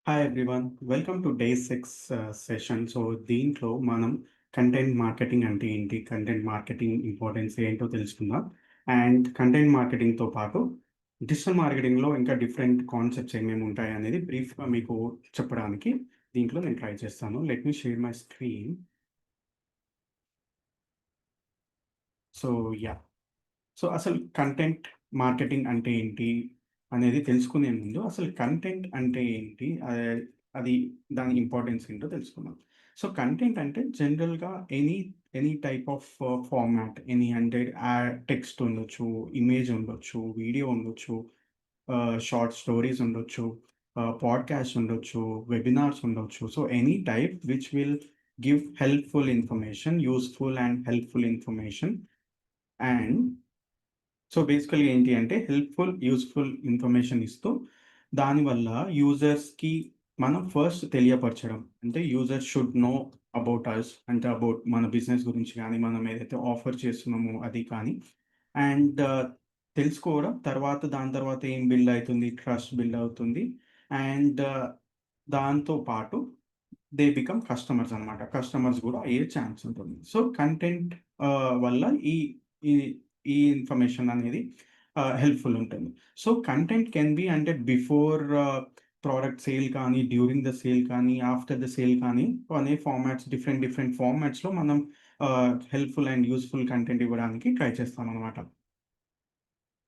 Hi everyone. Welcome to day 6 session. So, దీంట్లో మనం content marketing అంటే ఏంటి? కంటెంట్ మార్కెటింగ్ ఇంపార్టెన్స్ ఏంటో తెలుసుకుందాం. అండ్ కంటెంట్ మార్కెటింగ్‌తో పాటు డిజిటల్ మార్కెటింగ్‌లో ఇంకా డిఫరెంట్ కాన్సెప్ట్స్ ఏమేమి ఉంటాయనేది బ్రీఫ్‌గా మీకు చెప్పడానికి దీంట్లో నేను ట్రై చేస్తాను. Let me share my screen. So, yeah! So, అసలు కంటెంట్ మార్కెటింగ్ అంటే ఏంటి? అనేది తెలుసుకునే ముందు అసలు కంటెంట్ అంటే ఏంటి? అది దాని ఇంపార్టెన్స్ ఏంటో తెలుసుకుందాం. సో, కంటెంట్ అంటే జనరల్‌గా ఎనీ టైప్ ఆఫ్ ఎనీ అంటే టెక్స్ట్ ఉండొచ్చు, ఇమేజ్ ఉండొచ్చు, వీడియో ఉండొచ్చు, షార్ట్ స్టోరీస్ ఉండొచ్చు, పాడ్‌కాస్ట్ ఉండొచ్చు, వెబినార్స్ ఉండొచ్చు. So, any type which will give helpful information, useful and helpful information. And so, బేసికల్‌గా ఏంటి అంటే యూజ్‌ఫుల్ ఇన్ఫర్మేషన్ ఇస్తూ, దానివల్ల యూజర్స్‌కి మనం ఫస్ట్ తెలియపరచడం. అంటే user should know about us. అంటే అబౌట్ మన బిజినెస్ గురించి గానీ, మనం ఏదైతే ఆఫర్ చేస్తున్నామో అది కానీ. అండ్ తెలుసుకోవడం. దాని తర్వాత ఏం బిల్డ్ అయితుంది? ట్రస్ట్ బిల్డ్ అవుతుంది. అండ్ దాంతో పాటు దే బికమ్ కస్టమర్స్ అన్నమాట. కస్టమర్స్ గూడా అయ్యే ఛాన్స్ ఉంటుంది. సో, కంటెంట్ వల్ల ఈ ఈ ఈ ఇన్ఫర్మేషన్ అనేది హెల్ప్‌ఫుల్ ఉంటుంది. సో, కంటెంట్ కెన్ బి అంటే బిఫోర్ ప్రొడక్ట్ సేల్ కానీ, డ్యూరింగ్ ద సేల్ కానీ, ఆఫ్టర్ ద సేల్ కానీ అనే డిఫరెంట్ డిఫరెంట్ ఫార్మాట్స్‌లో మనం హెల్ప్‌ఫుల్ అండ్ యూజ్‌ఫుల్ కంటెంట్ ఇవ్వడానికి ట్రై చేస్తామనమాట.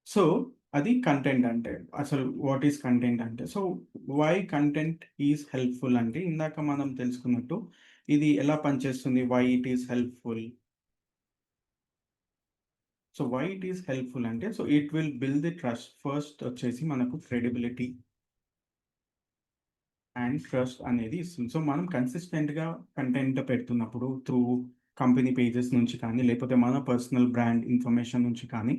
సో, అది కంటెంట్ అంటే. అసలు వాట్ ఈస్ కంటెంట్ అంటే? So, why content is helpful అంటే ఇందాక మనం తెలుసుకున్నట్టు ఇది ఎలా పనిచేస్తుంది? Why it is helpful? So, why it is helpful అంటే it will build the trust. First వచ్చేసి మనకు క్రెడిబిలిటీ అండ్ ట్రస్ట్ అనేది ఇస్తుంది. సో, మనం కన్సిస్టెంట్‌గా కంటెంట్ పెడుతున్నప్పుడు కంపెనీ పేజెస్ నుంచి కానీ, లేకపోతే మన పర్సనల్ బ్రాండ్ ఇన్ఫర్మేషన్ నుంచి కానీ,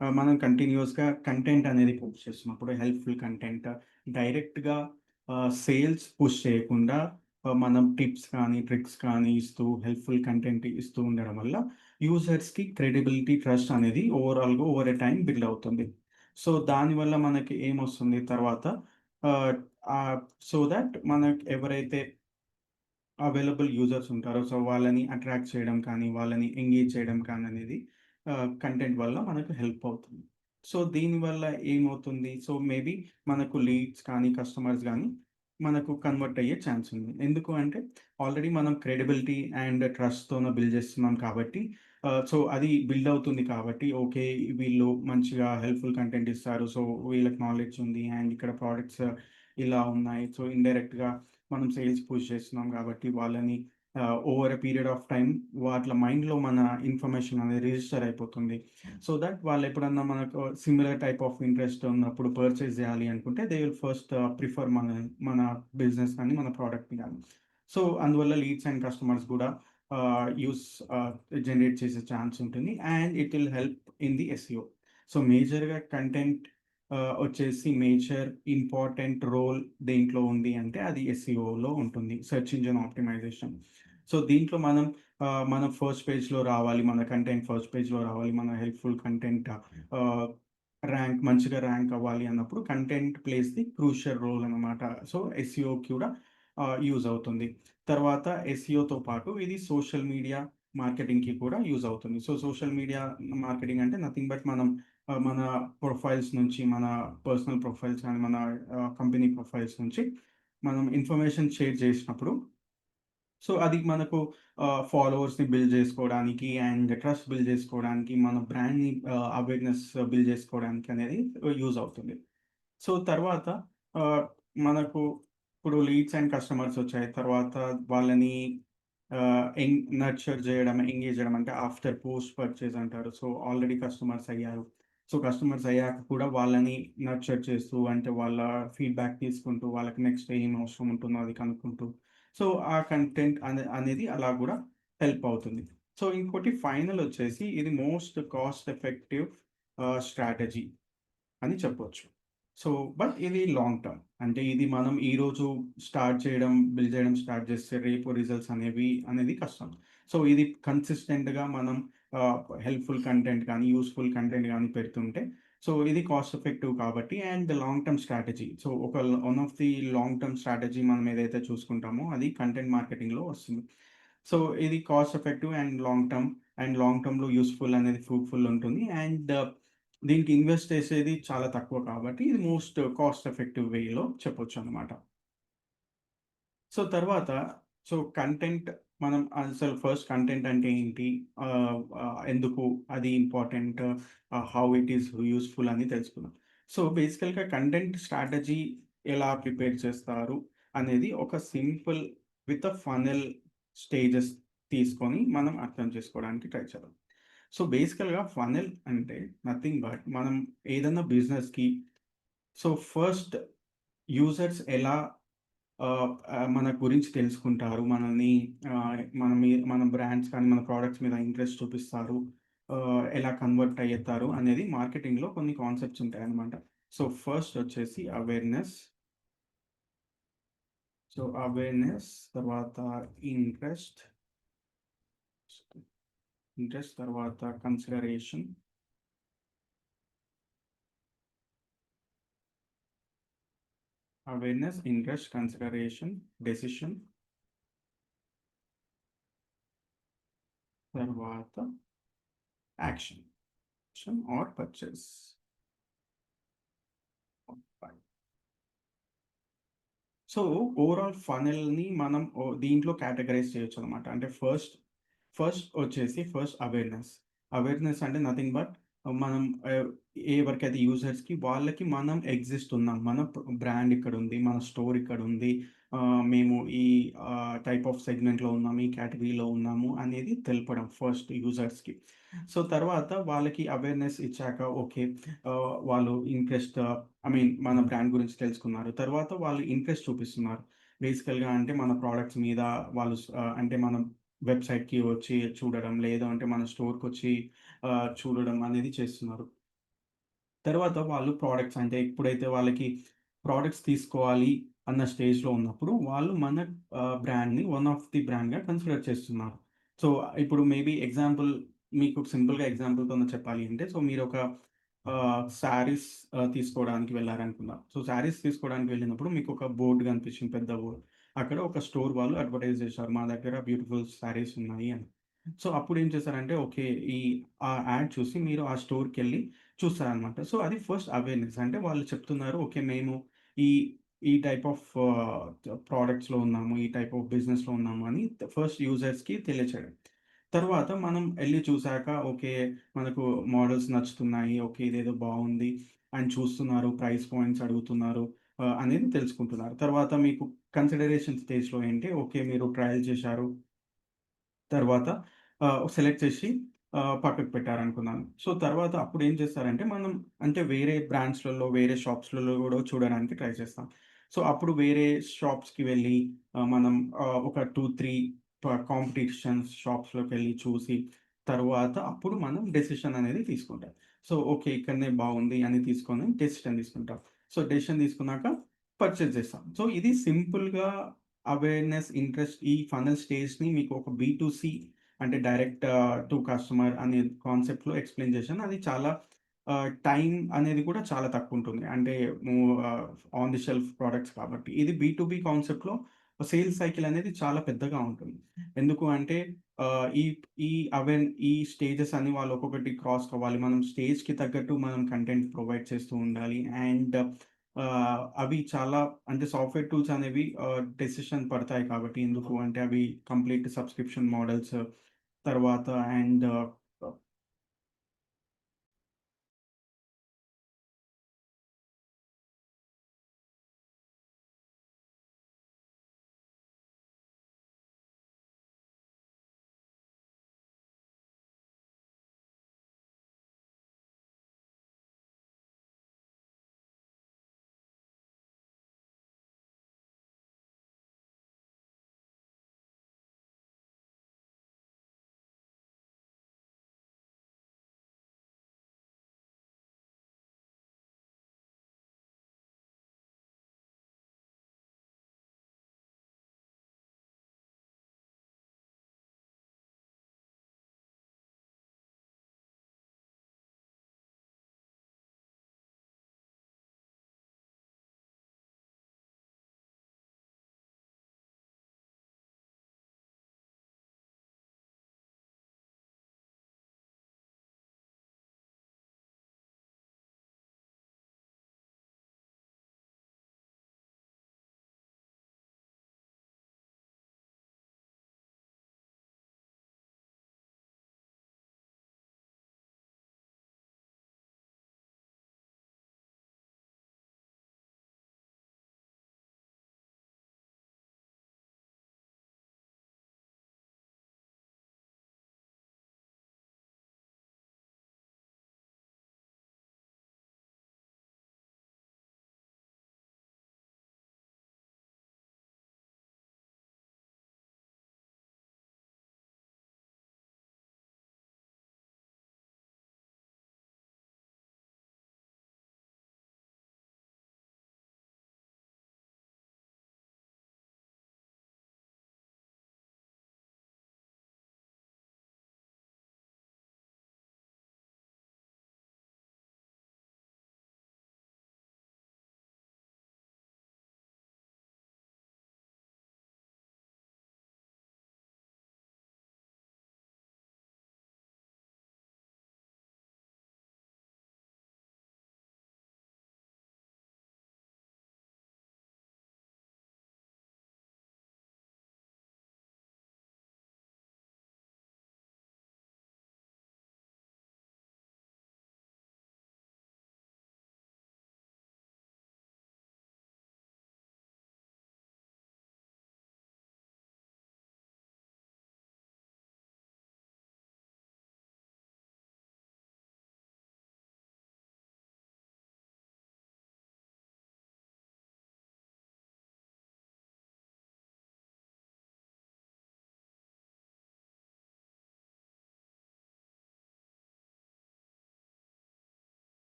మనం కంటిన్యూయస్‌గా కంటెంట్ అనేది పోస్ట్ చేస్తున్నప్పుడు హెల్ప్‌ఫుల్ కంటెంట్ డైరెక్ట్‌గా సేల్స్ పుష్ చేయకుండా మనం టిప్స్ కానీ, ట్రిక్స్ కానీ ఇస్తూ హెల్ప్‌ఫుల్ కంటెంట్ ఇస్తూ ఉండడం వల్ల యూజర్స్‌కి క్రెడిబిలిటీ, ట్రస్ట్ అనేది ఓవరాల్‌గా ఓవర్ ఎ టైమ్ బిల్డ్ అవుతుంది. సో, దానివల్ల మనకి ఏమొస్తుంది తర్వాత ఆహ్, ఆహ్, సో థట్ మనకు ఎవరైతే అవైలబుల్ యూజర్స్ ఉంటారో, సో వాళ్ళని అట్రాక్ట్ చేయడం కానీ, వాళ్ళని ఎంగేజ్ చేయడం కానీ అనేది కంటెంట్ వల్ల మనకు హెల్ప్ అవుతుంది. సో, దీనివల్ల ఏమవుతుంది? సో, మేబీ మనకు లీడ్స్ కానీ, కస్టమర్స్ గానీ మనకు కన్వర్ట్ అయ్యే ఛాన్స్ ఉంది. ఎందుకు అంటే ఆల్రెడీ మనం క్రెడిబిలిటీ అండ్ ట్రస్ట్‌తోన బిల్డ్ చేస్తున్నాం కాబట్టి సో, అది బిల్డ్ అవుతుంది కాబట్టి ఓకే. వీళ్ళు మంచిగా హెల్ప్‌ఫుల్ కంటెంట్ ఇస్తారు. సో, వీళ్ళకి నాలెడ్జ్ ఉంది అండ్ ఇక్కడ ప్రొడక్ట్స్ ఇలా ఉన్నాయి. సో, ఇండైరెక్ట్‌గా మనం సేల్స్ పుష్ చేస్తున్నాం కాబట్టి వాళ్ళని over a period of time వాళ్ళ మైండ్‌లో మన ఇన్ఫర్మేషన్ అనేది రిజిస్టర్ అయిపోతుంది. సో దట్ వాళ్ళు ఎప్పుడన్నా మనకు సిమిలర్ టైప్ ఆఫ్ ఇంట్రెస్ట్ ఉన్నప్పుడు పర్చేజ్ చేయాలి అనుకుంటే దే విల్ ఫస్ట్ ప్రిఫర్ మన బిజినెస్ గాని, మన ప్రొడక్ట్‌ని గాని. సో అందువల్ల లీడ్స్ అండ్ కస్టమర్స్ కూడా యూస్ జనరేట్ చేసే ఛాన్స్ ఉంటుంది. And it will help in the SEO. So మేజర్‌గా కంటెంట్ వచ్చేసి మేజర్ ఇంపార్టెంట్ రోల్ దేంట్లో ఉంది అంటే అది ఎస్‌ఈఓలో ఉంటుంది. Search engine optimisation. సో, దీంట్లో మన ఫస్ట్ పేజ్‌లో రావాలి. మన కంటెంట్ ఫస్ట్ పేజ్‌లో రావాలి. మన హెల్ప్‌ఫుల్ కంటెంట్ ఆహ్, మంచిగా ర్యాంక్ అవ్వాలి అన్నప్పుడు content plays the crucial role అన్నమాట. సో, ఎస్‌ఈఓకి కూడా యూజ్ అవుతుంది. తర్వాత ఎస్‌ఈఓతో పాటు ఇది సోషల్ మీడియా మార్కెటింగ్‌కి కూడా యూజ్ అవుతుంది. సో, సోషల్ మీడియా మార్కెటింగ్ అంటే నథింగ్ బట్ మన ప్రొఫైల్స్ నుంచి, మన పర్సనల్ ప్రొఫైల్స్ గాని, మన కంపెనీ ప్రొఫైల్స్ నుంచి మనం ఇన్ఫర్మేషన్ షేర్ చేసినప్పుడు సో, అది మనకు ఫాలోవర్స్‌ని బిల్డ్ చేసుకోవడానికి అండ్ ట్రస్ట్ బిల్డ్ చేసుకోవడానికి, మన బ్రాండ్‌ని అవేర్‌నెస్ బిల్డ్ చేసుకోవడానికి అనేది యూజ్ అవుతుంది. సో, తర్వాత ఆహ్, మనకు ఇప్పుడు లీడ్స్ అండ్ కస్టమర్స్ వచ్చాయి. తర్వాత వాళ్ళని నర్చర్ చేయడం, ఎంగేజ్ చేయడం అంటే ఆఫ్టర్ పోస్ట్ పర్చేజ్ అంటారు. సో, ఆల్రెడీ కస్టమర్స్ అయ్యారు. సో, కస్టమర్స్ అయ్యాక కూడా వాళ్ళని నర్చర్ చేస్తూ అంటే వాళ్ళ ఫీడ్‌బ్యాక్ తీసుకుంటూ, వాళ్ళకి నెక్స్ట్ ఏం అవసరం ఉంటుందో అది కనుక్కుంటూ, సో, ఆ కంటెంట్ అనేది అలా గూడా హెల్ప్ అవుతుంది. సో, ఇంకోటి ఫైనల్ వచ్చేసి ఇది మోస్ట్ కాస్ట్ ఎఫెక్టివ్ స్ట్రాటజీ అని చెప్పొచ్చు. సో, బట్ ఇది లాంగ్ టర్మ్. అంటే ఇది మనం ఈరోజు బిల్డ్ చేయడం స్టార్ట్ చేస్తే రేపు రిజల్ట్స్ అనేది కష్టం. సో, ఇది కన్సిస్టెంట్‌గా మనం హెల్ప్‌ఫుల్ కంటెంట్ గానీ, యూజ్‌ఫుల్ కంటెంట్ గానీ పెడుతుంటే సో ఇది కాస్ట్ ఎఫెక్టివ్ కాబట్టి and long term strategy. So one of the long term strategy మనం ఏదైతే చూసుకుంటామో అది కంటెంట్ మార్కెటింగ్‌లో వస్తుంది. సో ఇది cost effective and long term and long టర్మ్‌లో యూజ్‌ఫుల్ అనేది ఫ్రూట్‌ఫుల్ ఉంటుంది. అండ్ దీనికి ఇన్వెస్ట్ చేసేది చాలా తక్కువ కాబట్టి ఇది మోస్ట్ కాస్ట్ ఎఫెక్టివ్ వేలో చెప్పొచ్చనమాట. సో తర్వాత కంటెంట్ మనం అసలు ఫస్ట్ కంటెంట్ అంటే ఏంటి? ఎందుకు అది important? How it is useful అని తెలుసుకుందాం. సో బేసికల్‌గా కంటెంట్ స్ట్రాటజీ ఎలా ప్రిపేర్ చేస్తారు అనేది ఒక simple with a funnel stages తీసుకొని మనం అర్థం చేసుకోవడానికి ట్రై చేద్దాం. సో బేసికల్‌గా ఫనెల్ అంటే నథింగ్ బట్ మనం ఏదన్నా బిజినెస్‌కి ఫస్ట్ యూజర్స్ ఎలా మన గురించి తెలుసుకుంటారు. మనల్ని మన బ్రాండ్స్ కానీ, మన ప్రొడక్ట్స్ మీద ఇంట్రెస్ట్ చూపిస్తారు. ఎలా కన్వర్ట్ అయ్యితారు అనేది మార్కెటింగ్‌లో కొన్ని కాన్సెప్ట్స్ ఉంటాయన్నమాట. ఫస్ట్ వచ్చేసి అవేర్‌నెస్. అవేర్‌నెస్ తర్వాత ఇంట్రెస్ట్, తర్వాత consideration, awareness, interest, consideration, decision తర్వాత action. Action or purchase. So, overall ఫనెల్‌ని మనం దీంట్లో కేటగరైజ్ చేయొచ్చనమాట. అంటే ఫస్ట్ అవేర్‌నెస్. అవేర్‌నెస్ అంటే నథింగ్ బట్ మనం ఎవరికైతే యూజర్స్‌కి వాళ్ళకి మనం ఎగ్జిస్ట్ ఉన్నాం. మన బ్రాండ్ ఇక్కడుంది. మన స్టోర్ ఇక్కడుంది. మేము ఈ టైప్ ఆఫ్ సెగ్మెంట్‌లో ఉన్నాము. ఈ కేటగరీలో ఉన్నాము అనేది తెలపడం ఫస్ట్ యూజర్స్‌కి. తర్వాత వాళ్ళకి అవేర్‌నెస్ ఇచ్చాక ఓకే. వాళ్ళు ఇంట్రెస్ట్ మన బ్రాండ్ గురించి తెలుసుకున్నారు. తర్వాత వాళ్ళు ఇంట్రెస్ట్ చూపిస్తున్నారు. బేసికల్‌గా అంటే మన ప్రొడక్ట్స్ మీద వాళ్ళు అంటే మనం వెబ్‌సైట్‌కి వచ్చి చూడడం, లేదు అంటే మన స్టోర్‌కొచ్చి చూడడం అనేది చేస్తున్నారు. తర్వాత వాళ్ళు ప్రొడక్ట్స్ అంటే ఎప్పుడైతే వాళ్ళకి ప్రొడక్ట్స్ తీసుకోవాలి అన్న స్టేజ్‌లో ఉన్నప్పుడు వాళ్ళు మన బ్రాండ్‌ని వన్ ఆఫ్ ది బ్రాండ్‌గా కన్సిడర్ చేస్తున్నారు. సో, ఇప్పుడు మేబీ ఎగ్జాంపుల్ మీకు సింపుల్‌గా ఎగ్జాంపుల్‌తోనే చెప్పాలి అంటే మీరొక శారీస్ తీసుకోవడానికి వెళ్లారనుకుందాం. శారీస్ తీసుకోవడానికి వెళ్ళినప్పుడు మీకొక బోర్డ్ కనిపించింది పెద్ద బోర్డ్. అక్కడ ఒక స్టోర్ వాళ్ళు అడ్వర్టైజ్ చేశారు. మా దగ్గర బ్యూటిఫుల్ శారీస్ ఉన్నాయి అని. అప్పుడేం చేశారంటే ఓకే. ఈ యాడ్ చూసి మీరు ఆ స్టోర్‌కెళ్ళి చూస్తారనమాట. అది ఫస్ట్ అవేర్‌నెస్. అంటే వాళ్ళు చెప్తున్నారు. ఓకే. మేము ఈ ఈ టైప్ ఆఫ్ ప్రొడక్ట్స్‌లో ఉన్నాము. ఈ టైప్ ఆఫ్ బిజినెస్‌లో ఉన్నాము అని ఫస్ట్ యూజర్స్‌కి తెలియచేయడం. తర్వాత మనం ఎళ్లి చూసాక ఓకే. మనకు మోడల్స్ నచ్చుతున్నాయి. ఓకే. ఇదేదో బావుంది అని చూస్తున్నారు. ప్రైస్ పాయింట్స్ అడుగుతున్నారు. అనేది తెలుసుకుంటున్నారు. తర్వాత మీకు కన్సిడరేషన్ స్టేజ్‌లో ఏంటి ఓకే. మీరు ట్రయల్ చేశారు. తర్వాత సెలెక్ట్ చేసి పక్కకు పెట్టారనుకున్నాను. తర్వాత అప్పుడేం చేస్తారంటే మనం అంటే వేరే బ్రాండ్స్‌లలో, వేరే షాప్స్‌లలో గూడా చూడడానికి ట్రై చేస్తాం. అప్పుడు వేరే షాప్స్‌కి వెళ్ళి మనం ఒక 2, 3 కాంపిటీషన్స్ షాప్స్‌లోకెళ్ళి చూసి, తరువాత అప్పుడు మనం డెసిషన్ అనేది తీసుకుంటాం. ఓకే. ఇక్కడనే బావుంది అని తీసుకొని డెసిషన్ తీసుకుంటాం. డెసిషన్ తీసుకున్నాక పర్చేజ్ చేస్తాం. ఇది సింపుల్‌గా అవేర్‌నెస్, ఇంట్రెస్ట్ ఈ ఫనల్ స్టేజ్‌ని మీకు ఒక బీ2సి అంటే డైరెక్ట్ టు కస్టమర్ అనే కాన్సెప్ట్‌లో ఎక్స్‌ప్లెయిన్ చేశాను. అది చాలా టైం అనేది కూడా చాలా తక్కువుంటుంది. అంటే ఆన్ ది షెల్ఫ్ ప్రొడక్ట్స్ కాబట్టి. ఇది బీ2బీ కాన్సెప్ట్‌లో సేల్స్ సైకిల్ అనేది చాలా పెద్దగా ఉంటుంది. ఎందుకు అంటే ఆహ్, ఈ ఈ ఈ స్టేజెస్ అన్ని వాళ్ళు ఒక్కొక్కటి క్రాస్ అవ్వాలి. మనం స్టేజ్‌కి తగ్గట్టు మనం కంటెంట్ ప్రొవైడ్ చేస్తూ ఉండాలి. అండ్ అవి చాలా అంటే సాఫ్ట్‌వేర్ టూల్స్ అనేవి డెసిషన్ పడతాయి కాబట్టి ఎందుకు అంటే అవి కంప్లీట్ సబ్స్క్రిప్షన్ మోడల్స్ తర్వాత అండ్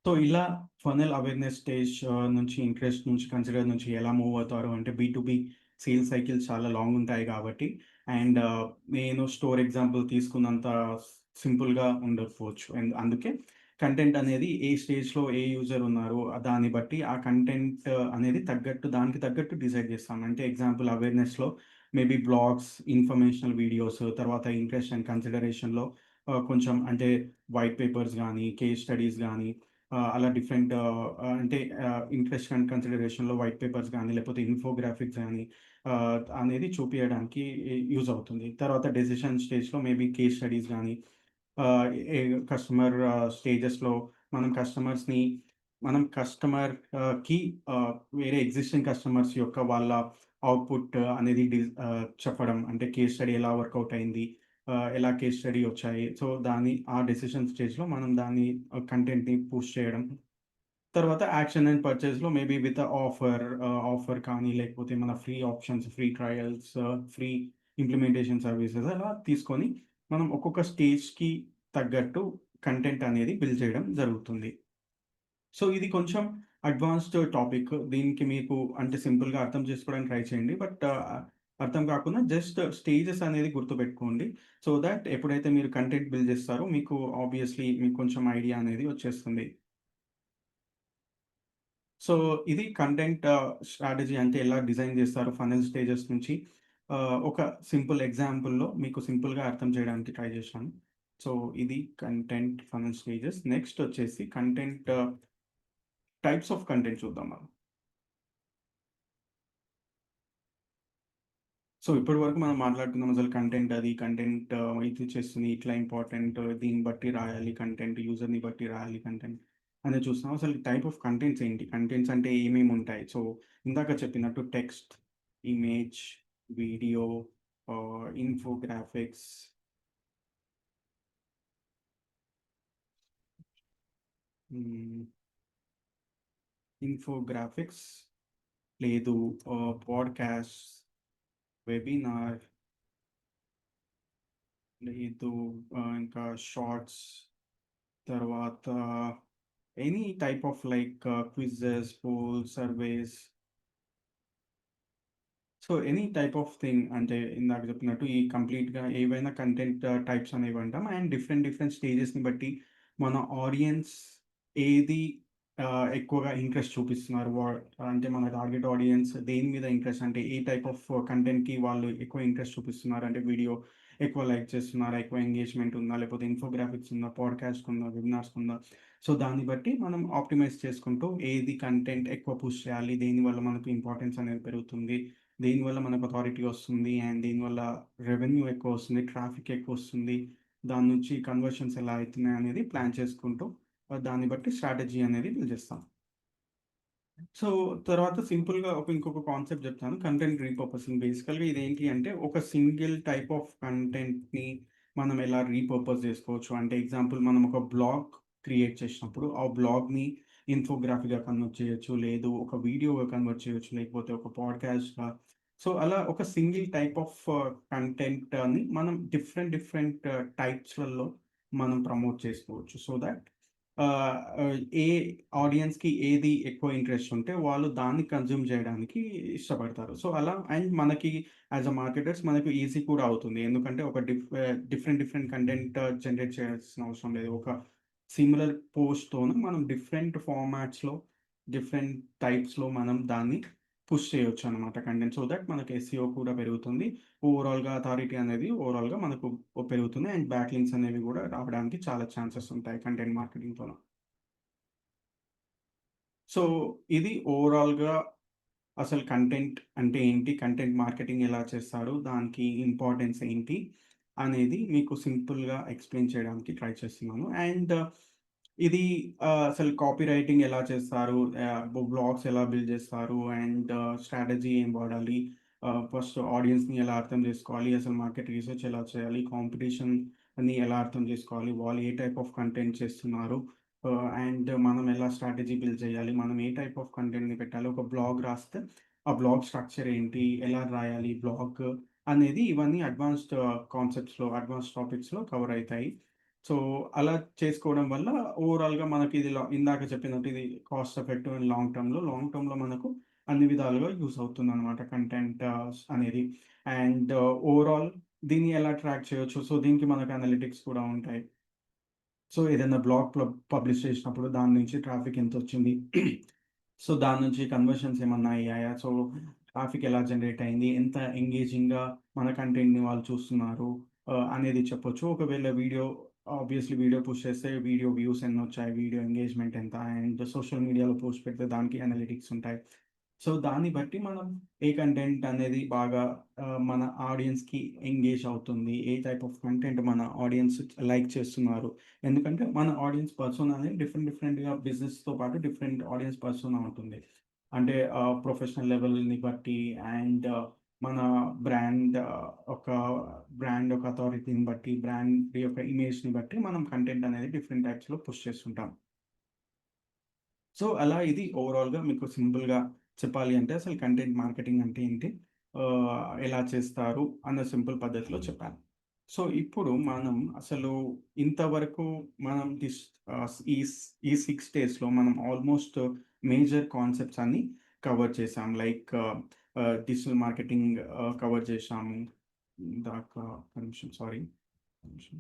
సో, ఇలా ఫనెల్ అవేర్‌నెస్ స్టేజ్ నుంచి ఇంట్రెస్ట్ నుంచి కన్సిడర్ నుంచి ఎలా మూవ్ అవుతారు అంటే బీ2బీ సేల్స్ సైకిల్స్ చాలా లాంగ్ ఉంటాయి కాబట్టి అండ్ నేను స్టోర్ ఎగ్జాంపుల్ తీసుకున్నంత సింపుల్‌గా ఉండకపోవచ్చు. అందుకే కంటెంట్ అనేది ఏ స్టేజ్‌లో ఏ యూజర్ ఉన్నారు దాన్ని బట్టి ఆ కంటెంట్ అనేది దానికి తగ్గట్టు డిసైడ్ చేస్తాను. అంటే ఎగ్జాంపుల్ అవేర్‌నెస్‌లో మేబీ బ్లాగ్స్, ఇన్ఫర్మేషనల్ వీడియోస్ తర్వాత ఇంట్రెస్ట్ అండ్ కన్సిడరేషన్‌లో కొంచెం అంటే వైట్ పేపర్స్ గానీ, కేస్ స్టడీస్ గానీ అలా డిఫరెంట్ అంటే ఇంట్రెస్ట్ అండ్ కన్సిడరేషన్‌లో వైట్ పేపర్స్ గానీ, లేకపోతే ఇన్ఫోగ్రాఫిక్స్ గానీ అనేది చూపియడానికి యూజ్ అవుతుంది. తర్వాత డెసిషన్ స్టేజ్‌లో మేబీ కేస్ స్టడీస్ గానీ, ఆహ్, ఏ కస్టమర్ స్టేజెస్‌లో మనం కస్టమర్స్‌ని మనం కస్టమర్ కి వేరే ఎగ్జిస్టింగ్ కస్టమర్స్ యొక్క వాళ్ళ అవుట్‌పుట్ అనేది చెప్పడం. అంటే కేస్ స్టడీ ఎలా వర్కౌట్ అయింది? ఎలా కేస్ స్టడీ వచ్చాయి? సో, ఆ డెసిషన్ స్టేజ్‌లో మనం దాన్ని కంటెంట్‌ని పుష్ చేయడం. తర్వాత యాక్షన్ అండ్ పర్చేస్‌లో మేబీ విత్ ఆఫర్ కానీ, లేకపోతే మన free options, free trials, free implementation services అలా తీసుకొని మనం ఒక్కొక్క స్టేజ్‌కి తగ్గట్టు కంటెంట్ అనేది బిల్డ్ చేయడం జరుగుతుంది. సో, ఇది కొంచెం అడ్వాన్స్డ్ టాపిక్. దీనికి మీకు అంటే సింపుల్‌గా అర్థం చేసుకోవడానికి ట్రై చేయండి. బట్ అర్థం కాకుండా జస్ట్ స్టేజెస్ అనేది గుర్తుపెట్టుకోండి. సో థట్ ఎప్పుడైతే మీరు కంటెంట్ బిల్డ్ చేస్తారో మీకు ఆబ్వియస్‌లీ మీకు కొంచెం ఐడియా అనేది వచ్చేస్తుంది. సో, ఇది కంటెంట్ స్ట్రాటజీ అంటే ఎలా డిజైన్ చేస్తారు ఫనెల్ స్టేజెస్ నుంచి ఒక సింపుల్ ఎగ్జాంపుల్‌లో మీకు సింపుల్‌గా అర్థం చేయడానికి ట్రై చేశాను. సో, ఇది కంటెంట్ ఫనెల్ స్టేజెస్. నెక్స్ట్ వచ్చేసి కంటెంట్ టైప్స్ ఆఫ్ కంటెంట్ చూద్దాం మనం. సో, ఇప్పటి వరకు మనం మాట్లాడుకున్నాం అసలు కంటెంట్ ఇది చేస్తుంది, ఇట్లా ఇంపార్టెంట్, దీన్ని బట్టి రాయాలి కంటెంట్, యూజర్‌ని బట్టి రాయాలి కంటెంట్ అనేది చూస్తున్నాం. అసలు టైప్ ఆఫ్ కంటెంట్స్ ఏంటి? కంటెంట్స్ అంటే ఏమేమి ఉంటాయి? సో, ఇందాక చెప్పినట్టు text, image, video, infographics, hmm, infographics లేదు పాడ్‌కాస్ట్, వెబినార్ లేదు ఇంకా షార్ట్స్ తర్వాత any type of like quizzes, polls, surveys. So, any type of thing అంటే ఇందాక చెప్పినట్టు ఈ కంప్లీట్‌గా ఏవైనా కంటెంట్ టైప్స్ అనేవి అంటాం. అండ్ డిఫరెంట్ డిఫరెంట్ స్టేజెస్‌ని బట్టి మన ఆడియన్స్ ఏది ఎక్కువగా ఇంట్రెస్ట్ చూపిస్తున్నారు. అంటే మన టార్గెట్ ఆడియన్స్ దేని మీద ఇంట్రెస్ట్ అంటే ఏ టైప్ ఆఫ్ కంటెంట్‌కి వాళ్ళు ఎక్కువ ఇంట్రెస్ట్ చూపిస్తున్నారు. అంటే వీడియో ఎక్కువ లైక్ చేస్తున్నారా? ఎక్కువ ఎంగేజ్‌మెంట్ ఉందా? లేకపోతే ఇన్ఫోగ్రాఫిక్స్ ఉందా? పాడ్‌కాస్ట్ ఉందా? వెబినార్స్ ఉందా? సో, దాన్ని బట్టి మనం ఆప్టిమైజ్ చేసుకుంటూ ఏది కంటెంట్ ఎక్కువ పుష్ చేయాలి? దేనివల్ల మనకు ఇంపార్టెన్స్ అనేది పెరుగుతుంది? దేనివల్ల మనకు అథారిటీ వస్తుంది అండ్ దీనివల్ల రెవెన్యూ ఎక్కువొస్తుంది, ట్రాఫిక్ ఎక్కువొస్తుంది. దాని నుంచి కన్వర్షన్స్ ఎలా అయితున్నాయి అనేది ప్లాన్ చేసుకుంటూ దాన్ని బట్టి స్ట్రాటజీ అనేది బిల్డ్ చేస్తాం. సో, తర్వాత సింపుల్‌గా ఇంకొక కాన్సెప్ట్ చెప్తాను. Content repurposing. బేసికల్‌గా ఇదేంటి అంటే, ఒక సింగిల్ టైప్ ఆఫ్ కంటెంట్‌ని మనం ఎలా రీపర్పస్ చేసుకోవచ్చు. అంటే ఎగ్జాంపుల్ మనం ఒక బ్లాగ్ క్రియేట్ చేసినప్పుడు, ఆ బ్లాగ్‌ని ఇన్ఫోగ్రాఫిక్‌గా కన్వర్ట్ చేయొచ్చు. లేదు ఒక వీడియోగా కన్వర్ట్ చేయొచ్చు. లేకపోతే ఒక పాడ్‌కాస్ట్‌గా. సో, అలా ఒక సింగిల్ టైప్ ఆఫ్ కంటెంట్‌ని మనం డిఫరెంట్ డిఫరెంట్ టైప్స్‌లలో మనం ప్రమోట్ చేసుకోవచ్చు. సో థట్ ఆహ్, ఆహ్, ఏ ఆడియన్స్‌కి ఏది ఎక్కువ ఇంట్రెస్ట్ ఉంటే వాళ్ళు దాన్ని కన్జ్యూమ్ చేయడానికి ఇష్టపడతారు. సో, అలా అండ్ మనకి యాస్ ఎ మార్కెటర్స్ మనకు ఈజీ కూడా అవుతుంది. ఎందుకంటే ఒక డిఫరెంట్ డిఫరెంట్ కంటెంట్ జనరేట్ చేయాల్సిన అవసరం లేదు. ఒక సిమిలర్ పోస్ట్‌తోని మనం డిఫరెంట్ ఫార్మాట్స్‌లో, డిఫరెంట్ టైప్స్‌లో మనం దాన్ని పుష్ చేయొచ్చనమాట కంటెంట్. సో దట్ మనకి ఎస్‌ఈఓ కూడా పెరుగుతుంది. ఓవరాల్‌గా అథారిటీ అనేది ఓవరాల్‌గా మనకు పెరుగుతుంది. అండ్ బ్యాక్ లింక్స్ అనేవి గూడా రావడానికి చాలా ఛాన్సెస్ ఉంటాయి కంటెంట్ మార్కెటింగ్‌తోన. సో, ఇది ఓవరాల్‌గా అసలు కంటెంట్ అంటే ఏంటి? కంటెంట్ మార్కెటింగ్ ఎలా చేస్తారు? దానికి ఇంపార్టెన్స్ ఏంటి? అనేది మీకు సింపుల్‌గా ఎక్స్‌ప్లెయిన్ చేయడానికి ట్రై చేస్తున్నాను. అండ్ ఇది అసలు కాపీ రైటింగ్ ఎలా చేస్తారు? బ్లాగ్స్ ఎలా బిల్డ్ చేస్తారు? అండ్ స్ట్రాటజీ ఏం వాడాలి? ఫస్ట్ ఆడియన్స్‌ని ఎలా అర్థం చేసుకోవాలి? అసలు మార్కెట్ రీసెర్చ్ ఎలా చేయాలి? కాంపిటీషన్‌ని ఎలా అర్థం చేసుకోవాలి? వాళ్ళు ఏ టైప్ ఆఫ్ కంటెంట్ చేస్తున్నారు? అండ్ మనం ఎలా స్ట్రాటజీ బిల్డ్ చేయాలి? మనం ఏ టైప్ ఆఫ్ కంటెంట్‌ని పెట్టాలి? ఒక బ్లాగ్ రాస్తే, ఆ బ్లాగ్ స్ట్రక్చర్ ఏంటి? ఎలా రాయాలి బ్లాగ్ అనేది ఇవన్నీ అడ్వాన్స్డ్ కాన్సెప్ట్స్‌లో, అడ్వాన్స్డ్ టాపిక్స్‌లో కవర్ అయితాయి. సో, అలా చేసుకోవడం వల్ల ఓవరాల్‌గా మనకి ఇది ఇందాక చెప్పినట్టు ఇది కాస్ట్ ఎఫెక్టివ్ అండ్ లాంగ్ టర్మ్‌లో మనకు అన్ని విధాలుగా యూజ్ అవుతుందనమాట కంటెంట్ అనేది. అండ్ ఓవరాల్ దీన్ని ఎలా ట్రాక్ చేయొచ్చు? సో, దీనికి మనకు అనలిటిక్స్ కూడా ఉంటాయి. సో, ఏదైనా బ్లాగ్ పబ్లిష్ చేసినప్పుడు దాని నుంచి ట్రాఫిక్ ఎంతొచ్చింది? సో, దాని నుంచి కన్వర్షన్స్ ఏమన్నా అయ్యాయా? సో, ట్రాఫిక్ ఎలా జనరేట్ అయింది? ఎంత ఎంగేజింగ్‌గా మన కంటెంట్‌ని వాళ్ళు చూస్తున్నారు అనేది చెప్పొచ్చు. ఒకవేళ ఆబ్వియస్‌లీ వీడియో పుష్ చేస్తే వీడియో వ్యూస్ ఎన్నొచ్చాయి? వీడియో ఎంగేజ్‌మెంట్ ఎంత? అండ్ సోషల్ మీడియాలో పోస్ట్ పెడితే దానికి అనలిటిక్స్ ఉంటాయి. సో, దాన్ని బట్టి మనం ఏ కంటెంట్ అనేది బాగా మన ఆడియన్స్‌కి ఎంగేజ్ అవుతుంది. ఏ టైప్ ఆఫ్ కంటెంట్ మన ఆడియన్స్ లైక్ చేస్తున్నారు. ఎందుకంటే మన ఆడియన్స్ పర్సోనా అనేది డిఫరెంట్‌గా బిజినెస్‌తో పాటు డిఫరెంట్ ఆడియన్స్ పర్సోనా ఉంటుంది. అంటే ప్రొఫెషనల్ లెవెల్‌ని బట్టి అండ్ మన బ్రాండ్ ఒక ఒక అథారిటీని బట్టి, బ్రాండ్ యొక్క ఇమేజ్‌ని బట్టి మనం కంటెంట్ అనేది డిఫరెంట్ టైప్స్‌లో పుష్ చేస్తుంటాం. సో, అలా ఇది ఓవరాల్‌గా మీకు సింపుల్‌గా చెప్పాలి అంటే అసలు కంటెంట్ మార్కెటింగ్ అంటే ఏంటి? ఎలా చేస్తారు? అన్న సింపుల్ పద్ధతిలో చెప్పాను. సో, ఇప్పుడు మనం అసలు ఇంతవరకు మనం ఈ 6 డేస్‌లో మనం ఆల్మోస్ట్ మేజర్ కాన్సెప్ట్స్ అన్నీ కవర్ చేసాం. లైక్ డిజిటల్ మార్కెటింగ్ కవర్ చేశాము. ఇందాక ఒక్క నిమిషం సారీ. ఒక్క నిమిషం.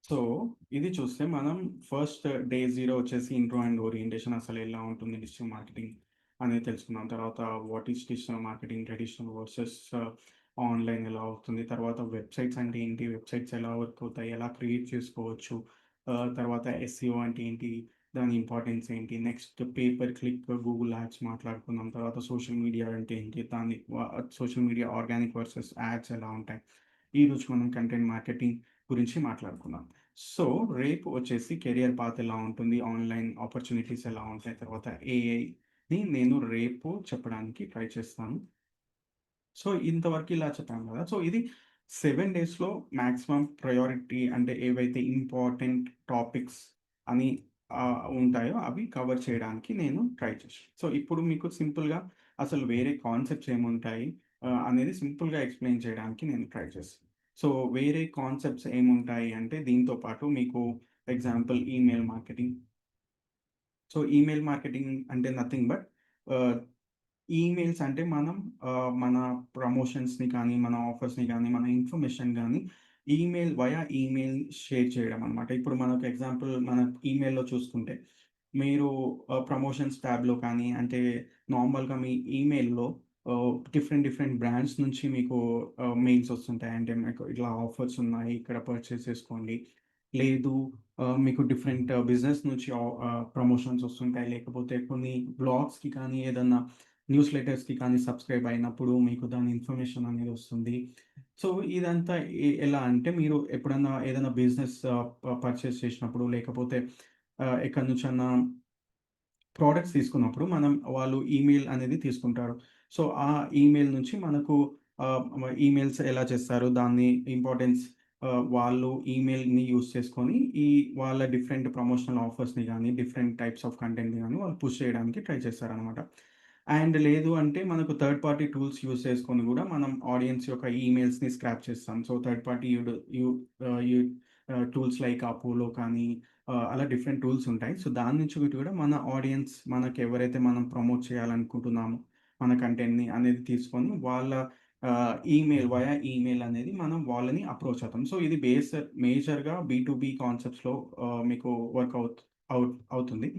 సో, ఇది చూస్తే మనం ఫస్ట్ డే 0 వచ్చేసి ఇంట్రో అండ్ ఓరియంటేషన్ అసలెలా ఉంటుంది డిజిటల్ మార్కెటింగ్ అనేది తెలుసుకున్నాం. తర్వాత what is digital marketing traditional versus online ఎలా అవుతుంది. తర్వాత వెబ్‌సైట్స్ అంటే ఏంటి? వెబ్‌సైట్స్ ఎలా వర్క్ అవుతాయి? ఎలా క్రియేట్ చేసుకోవచ్చు? తర్వాత ఎస్‌ఈఓ అంటే ఏంటి? దాని ఇంపార్టెన్స్ ఏంటి? Next pay per click Google ads మాట్లాడుకున్నాం. తర్వాత సోషల్ మీడియా అంటే ఏంటి? Social media organic versus ads ఎలా ఉంటాయి? ఈరోజు మనం కంటెంట్ మార్కెటింగ్ గురించి మాట్లాడుకుందాం. సో, రేపు వచ్చేసి కెరియర్ పాత్ ఎలా ఉంటుంది? ఆన్‌లైన్ ఆపర్చునిటీస్ ఎలా ఉంటాయి? తర్వాత ఏఐని నేను రేపు చెప్పడానికి ట్రై చేస్తాను. సో, ఇంతవరకు ఇలా చెప్పాను గదా! సో, ఇది 7 డేస్‌లో మాక్సిమం ప్రయారిటీ అంటే ఏవైతే ఇంపార్టెంట్ టాపిక్స్ అని ఉంటాయో అవి కవర్ చేయడానికి నేను ట్రై చేశాను. సో, ఇప్పుడు మీకు సింపుల్‌గా అసలు వేరే కాన్సెప్ట్స్ ఏముంటాయి అనేది సింపుల్‌గా ఎక్స్‌ప్లెయిన్ చేయడానికి నేను ట్రై చేస్తాను. సో, వేరే కాన్సెప్ట్స్ ఏముంటాయి అంటే దీంతో పాటు మీకు example email marketing. So, email marketing అంటే నథింగ్ బట్ ఆహ్ ఈమెయిల్స్ అంటే మనం మన ప్రమోషన్స్‌ని కానీ, మన ఆఫర్స్‌ని గానీ, మన ఇన్ఫర్మేషన్ గానీ, ఈమెయిల్ షేర్ చేయడం అనమాట. ఇప్పుడు మనకు ఎగ్జాంపుల్ మన ఈమెయిల్‌లో చూసుకుంటే, మీరు ప్రమోషన్స్ ట్యాబ్‌లో కానీ, అంటే నార్మల్‌గా మీ ఈమెయిల్‌లో డిఫరెంట్ బ్రాండ్స్ నుంచి మీకు మెయిల్స్ వస్తుంటాయి. అంటే మీకు ఇట్లా ఆఫర్స్ ఉన్నాయి. ఇక్కడ పర్చేస్ చేసుకోండి. లేదు మీకు డిఫరెంట్ బిజినెస్ నుంచి ప్రమోషన్స్ వస్తుంటాయి. లేకపోతే కొన్ని బ్లాగ్స్‌కి కానీ, ఏదన్నా న్యూస్ లెటర్స్‌కి కానీ సబ్‌స్క్రైబ్ అయినప్పుడు మీకు దాని ఇన్ఫర్మేషన్ అనేది వస్తుంది. సో, ఇదంతా ఎలా అంటే మీరు ఎప్పుడన్నా ఏదైనా బిజినెస్ పర్చేస్ చేసినప్పుడు లేకపోతే ఎక్కడి నుంచన్నా ప్రొడక్ట్స్ తీసుకున్నప్పుడు వాళ్ళు ఈమెయిల్ అనేది తీసుకుంటారు. సో, ఆ ఈమెయిల్ నుంచి మనకు ఈమెయిల్స్ ఎలా చేస్తారు? దాన్ని ఇంపార్టెన్స్ వాళ్ళు ఈమెయిల్‌ని యూజ్ చేసుకొని వాళ్ళ డిఫరెంట్ ప్రమోషనల్ ఆఫర్స్‌ని గానీ, డిఫరెంట్ టైప్స్ ఆఫ్ కంటెంట్‌ని గానీ వాళ్ళు పుష్ చేయడానికి ట్రై చేస్తారనమాట. అండ్ లేదు అంటే మనకు థర్డ్ పార్టీ టూల్స్ యూజ్ చేసుకొని గూడా మనం ఆడియన్స్ యొక్క ఈమెయిల్స్‌ని స్క్రాప్ చేస్తాం. So, third party you'd you ఆహ్, యు టూల్స్ లైక్ అపోలో కానీ అలా డిఫరెంట్ టూల్స్ ఉంటాయి. సో, దాని నుంచి కూడా మన ఆడియన్స్ మనకెవరైతే మనం ప్రమోట్ చేయాలనుకుంటున్నామో, మన కంటెంట్‌ని అనేది తీసుకొని వాళ్ళ ఈమెయిల్ అనేది మనం వాళ్ళని అప్రోచ్ అవుతాం. సో, ఇది మేజర్‌గా బీ2బీ కాన్సెప్ట్స్‌లో మీకు వర్క్ అవుతుంది.